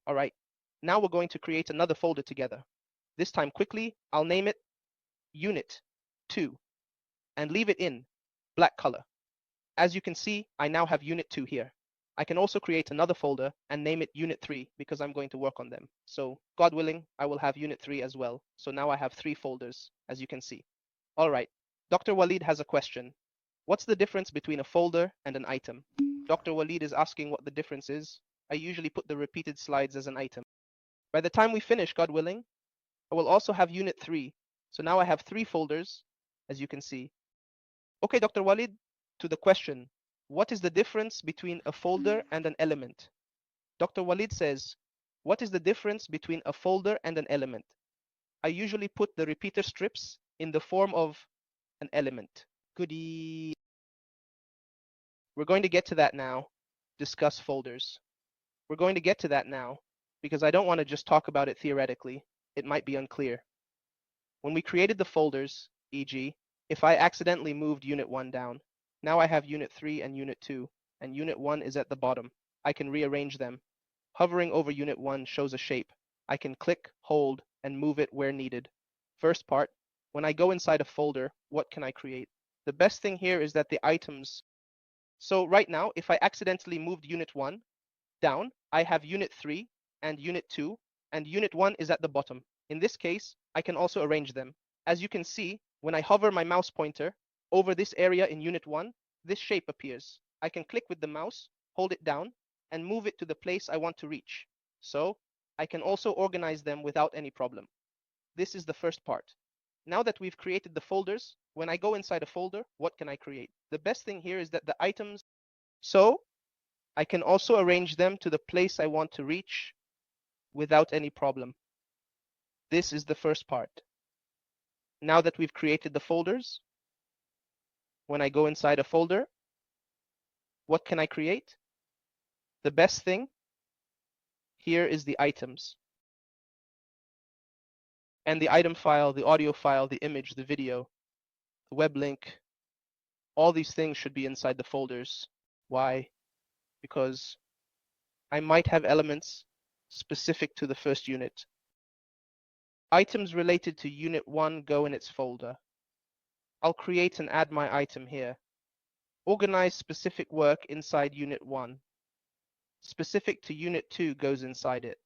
All right. Now we're going to create another folder together. This time quickly, I'll name it Unit 2 and leave it in black color. As you can see, I now have Unit 2 here. I can also create another folder and name it Unit 3 because I'm going to work on them. So God willing, I will have Unit 3 as well. So now I have 3 folders, as you can see. All right, Dr. Walid has a question. What's the difference between a folder and an item? Dr. Walid is asking what the difference is. I usually put the repeated slides as an item. By the time we finish, God willing, I will also have Unit 3. So now I have 3 folders, as you can see. Okay, Dr. Walid, to the question, what is the difference between a folder and an element? Dr. Walid says, what is the difference between a folder and an element? I usually put the repeater strips in the form of an element. Goody. We're going to get to that now, discuss folders. We're going to get to that now because I don't want to just talk about it theoretically. It might be unclear. When we created the folders, e.g., if I accidentally moved Unit 1 down, now I have Unit 3 and Unit 2, and Unit 1 is at the bottom. I can rearrange them. Hovering over Unit 1 shows a shape. I can click, hold, and move it where needed. First part, when I go inside a folder, what can I create? The best thing here is that the items. So right now, if I accidentally moved Unit 1 down, I have Unit 3 and Unit 2, and Unit 1 is at the bottom. In this case, I can also arrange them. As you can see, when I hover my mouse pointer over this area in Unit 1, this shape appears. I can click with the mouse, hold it down, and move it to the place I want to reach. So I can also organize them without any problem. This is the first part. Now that we've created the folders, when I go inside a folder, what can I create? The best thing here is that the items, so I can also arrange them to the place I want to reach without any problem. This is the first part. Now that we've created the folders, when I go inside a folder, what can I create? The best thing here is the items. And the item file, the audio file, the image, the video, the web link, all these things should be inside the folders. Why? Because I might have elements specific to the first unit. Items related to Unit 1 go in its folder. I'll create and add my item here. Organize specific work inside Unit 1. Specific to Unit 2 goes inside it.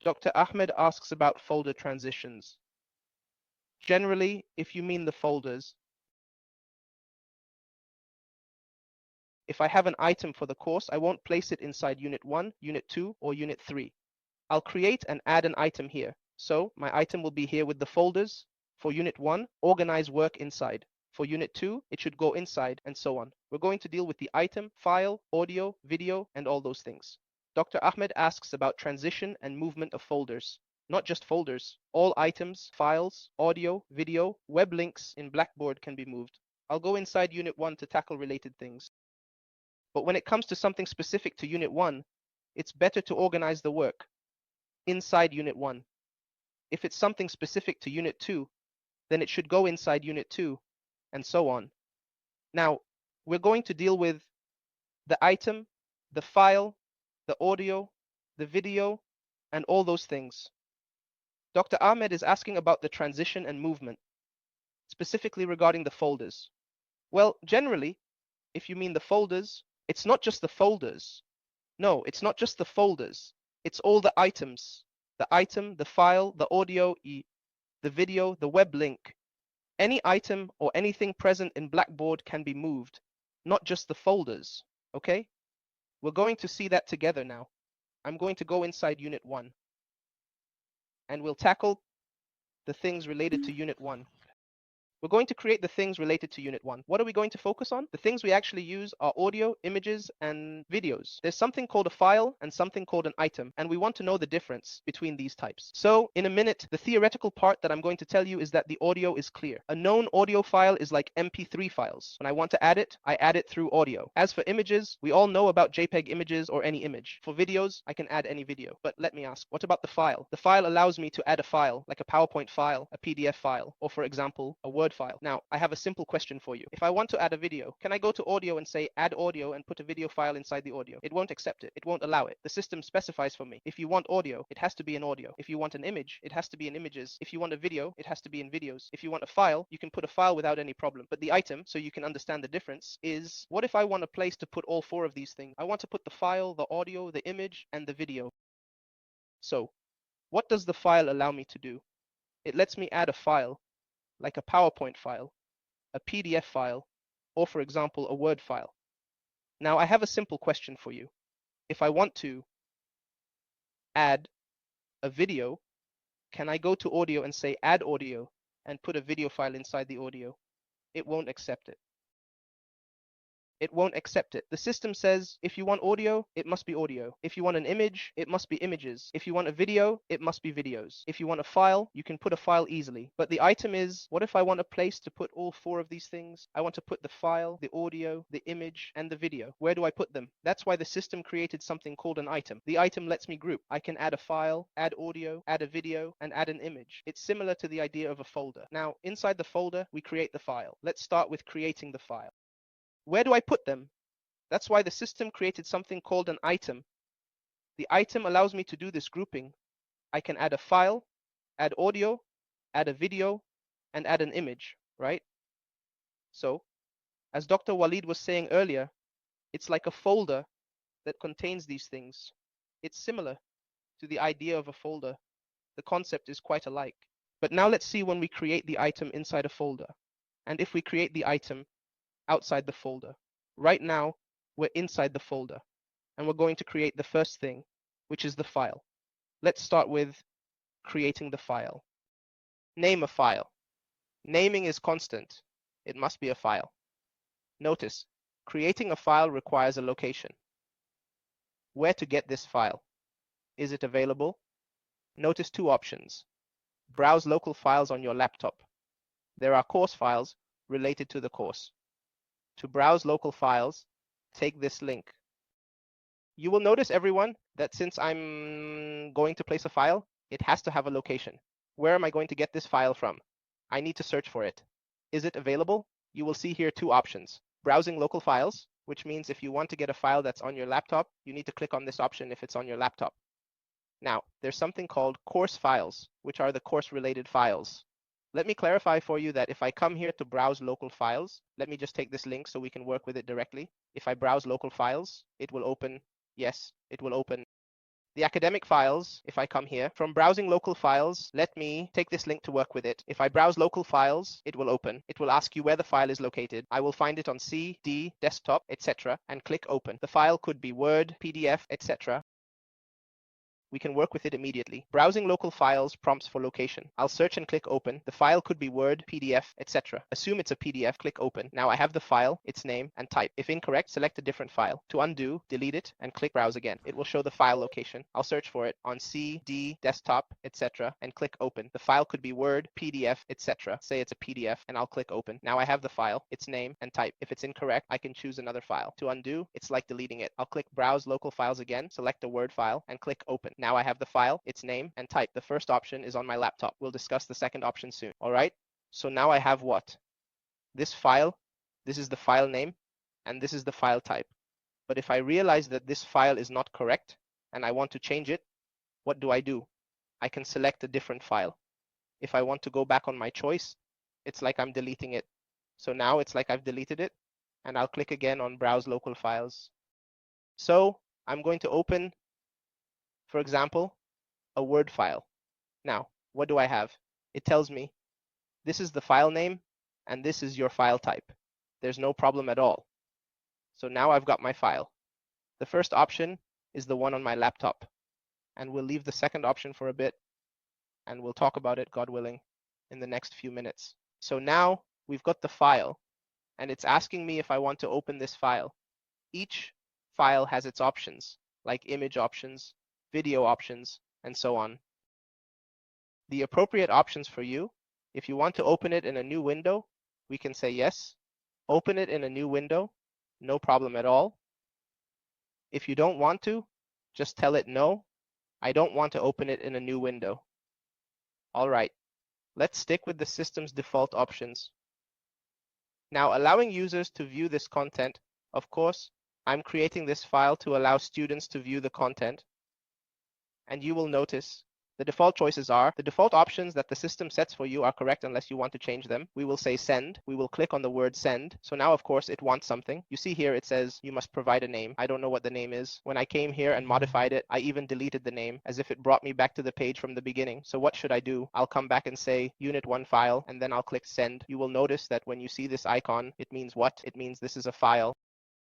Dr. Ahmed asks about folder transitions. Generally, if you mean the folders, if I have an item for the course, I won't place it inside Unit 1, Unit 2, or Unit 3. I'll create and add an item here. So my item will be here with the folders. For Unit 1, organize work inside. For Unit 2, it should go inside, and so on. We're going to deal with the item, file, audio, video, and all those things. Dr. Ahmed asks about transition and movement of folders. Not just folders. All items, files, audio, video, web links in Blackboard can be moved. I'll go inside Unit 1 to tackle related things. But when it comes to something specific to Unit 1, it's better to organize the work inside Unit 1. If it's something specific to Unit 2, then it should go inside Unit 2, and so on. Now, we're going to deal with the item, the file, the audio, the video, and all those things. Dr. Ahmed is asking about the transition and movement, specifically regarding the folders. Well, generally, if you mean the folders, it's not just the folders. No, it's not just the folders. It's all the items. The item, the file, the audio, the video, the web link. Any item or anything present in Blackboard can be moved, not just the folders, okay? We're going to see that together now. I'm going to go inside Unit 1, and we'll tackle the things related to Unit 1. We're going to create the things related to Unit 1. What are we going to focus on? The things we actually use are audio, images, and videos. There's something called a file and something called an item, and we want to know the difference between these types. So in a minute, the theoretical part that I'm going to tell you is that the audio is clear. A known audio file is like MP3 files. When I want to add it, I add it through audio. As for images, we all know about JPEG images or any image. For videos, I can add any video. But let me ask, what about the file? The file allows me to add a file, like a PowerPoint file, a PDF file, or for example, a Word file. Now, I have a simple question for you. If I want to add a video, can I go to audio and say add audio and put a video file inside the audio? It won't accept it. It won't allow it. The system specifies for me. If you want audio, it has to be in audio. If you want an image, it has to be in images. If you want a video, it has to be in videos. If you want a file, you can put a file without any problem. But the item, so you can understand the difference, is what if I want a place to put all four of these things? I want to put the file, the audio, the image, and the video. So, what does the file allow me to do? It lets me add a file, like a PowerPoint file, a PDF file, or for example, a Word file. Now, I have a simple question for you. If I want to add a video, can I go to audio and say add audio and put a video file inside the audio? It won't accept it. It won't accept it. The system says if you want audio, it must be audio. If you want an image, it must be images. If you want a video, it must be videos. If you want a file, you can put a file easily. But the item is, what if I want a place to put all four of these things? I want to put the file, the audio, the image, and the video. Where do I put them? That's why the system created something called an item. The item lets me group. I can add a file, add audio, add a video, and add an image. It's similar to the idea of a folder. Now, inside the folder, we create the file. Let's start with creating the file. Where do I put them? That's why the system created something called an item. The item allows me to do this grouping. I can add a file, add audio, add a video, and add an image, right? So, as Dr. Walid was saying earlier, it's like a folder that contains these things. It's similar to the idea of a folder. The concept is quite alike. But now let's see when we create the item inside a folder, and if we create the item outside the folder. Right now, we're inside the folder, and we're going to create the first thing, which is the file. Let's start with creating the file. Name a file. Naming is constant. It must be a file. Notice, creating a file requires a location. Where to get this file? Is it available? Notice two options. Browse local files on your laptop. There are course files related to the course. To browse local files, take this link. You will notice, everyone, that since I'm going to place a file, it has to have a location. Where am I going to get this file from? I need to search for it. Is it available? You will see here two options. Browsing local files, which means if you want to get a file that's on your laptop, you need to click on this option if it's on your laptop. Now, there's something called course files, which are the course-related files. Let me clarify for you that if I come here to browse local files, let me just take this link so we can work with it directly. If I browse local files, it will open, yes, it will open the academic files. If I come here, from browsing local files, let me take this link to work with it. If I browse local files, it will open. It will ask you where the file is located. I will find it on C, D, desktop, etc. and click open. The file could be Word, PDF, etc. We can work with it immediately. Browsing local files prompts for location. I'll search and click open. The file could be Word, PDF, etc. Assume it's a PDF, click open. Now I have the file, its name, and type. If incorrect, select a different file. To undo, delete it, and click browse again. It will show the file location. I'll search for it on C, D, desktop, etc. and click open. The file could be Word, PDF, etc. Say it's a PDF, and I'll click open. Now I have the file, its name, and type. If it's incorrect, I can choose another file. To undo, it's like deleting it. I'll click browse local files again, select a Word file, and click open. Now I have the file, its name, and type. The first option is on my laptop. We'll discuss the second option soon. All right? So now I have what? This file, this is the file name, and this is the file type. But if I realize that this file is not correct, and I want to change it, what do? I can select a different file. If I want to go back on my choice, it's like I'm deleting it. So now it's like I've deleted it, and I'll click again on Browse Local Files. So I'm going to open, for example, a Word file. Now, what do I have? It tells me this is the file name and this is your file type. There's no problem at all. So now I've got my file. The first option is the one on my laptop, and we'll leave the second option for a bit, and we'll talk about it, God willing, in the next few minutes. So now we've got the file, and it's asking me if I want to open this file. Each file has its options, like image options, video options, and so on. The appropriate options for you, if you want to open it in a new window, we can say yes. Open it in a new window, no problem at all. If you don't want to, just tell it no, I don't want to open it in a new window. All right, let's stick with the system's default options. Now, allowing users to view this content, of course, I'm creating this file to allow students to view the content. And you will notice the default choices are, the default options that the system sets for you are correct unless you want to change them. We will say send. We will click on the word send. So now, of course, it wants something. You see here it says you must provide a name. I don't know what the name is. When I came here and modified it, I even deleted the name as if it brought me back to the page from the beginning. So what should I do? I'll come back and say unit1 file, and then I'll click send. You will notice that when you see this icon, it means what? It means this is a file.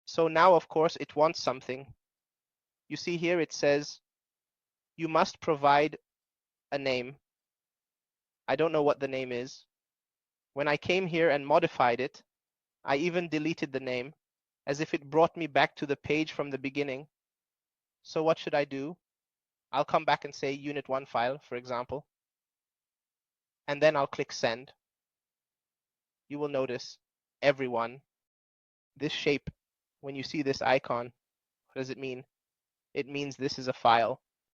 So now, of course, it wants something. You see here it says you must provide a name. I don't know what the name is. When I came here and modified it, I even deleted the name as if it brought me back to the page from the beginning. So what should I do? I'll come back and say unit1 file, for example, and then I'll click send. You will notice, everyone, this shape, when you see this icon, what does it mean? It means this is a file.